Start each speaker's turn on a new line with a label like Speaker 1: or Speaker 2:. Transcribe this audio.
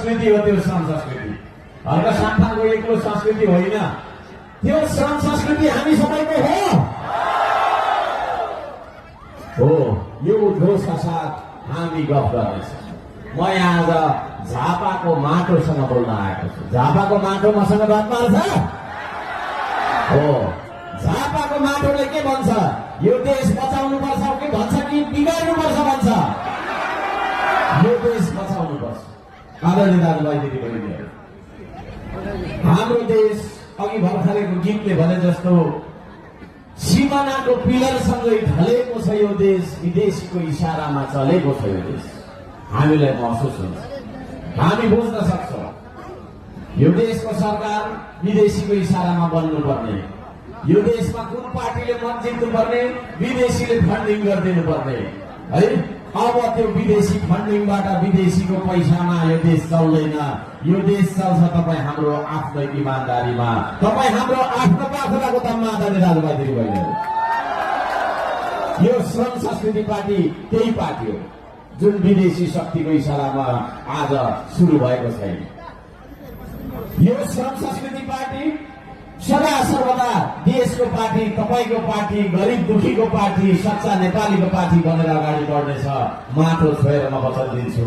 Speaker 1: संस्कृति हो त्यो श्रम संस्कृति। हर्क सान्थानको एक्लो संस्कृति होइन, त्यो श्रम संस्कृति हामी सबैको हो। यो उद्घोषका साथ हामी गफ गर्नेछौँ। म यहाँ आज झापाको माटोसँग बोल्न आएको छु। झापाको माटो मसँग बात मार्छ हो। झापाको माटोले के भन्छ? यो देश बचाउनु पर्छ कि भन्छ कि बिगार्नु पर्छ भन्छ? यो देश बचाउनु पर्छ। आदरणीय दाजुभाइ दिदीबहिनीहरू, हाम्रो देश अघि भर्खरैको गीतले भने जस्तो सिमानाको पिलरसँगै ढलेको छ। यो देश विदेशीको इशारामा चलेको छ। यो देश हामीलाई महसुस हुन्छ, हामी बुझ्न सक्छौँ। यो देशको सरकार विदेशीको इशारामा बन्नुपर्ने, यो देशमा कुन पार्टीले मत जित्नुपर्ने, विदेशीले फन्डिङ गरिदिनु पर्ने है। अब त्यो विदेशी फन्डिङबाट विदेशीको पैसामा यो देश चल्दैन। यो देश चल्छ तपाईँ हाम्रो आफ्नो इमान्दारीमा, तपाईँ हाम्रो आफ्नो पाखुराको दममा। आदरणीय दाजुभाइ दिदीबहिनीहरू, यो श्रम संस्कृति पार्टी त्यही पार्टी हो जुन विदेशी शक्तिको इशारामा आज सुरु भएको छैन। यो श्रम संस्कृति पार्टी सदा सर्वदा देशको पार्टी, तपाईको पार्टी, गरिब दुखीको पार्टी, सच्चा नेपालीको पार्टी बनेर अगाडि बढ्नेछ। माटो छोएर म वचन दिन्छु।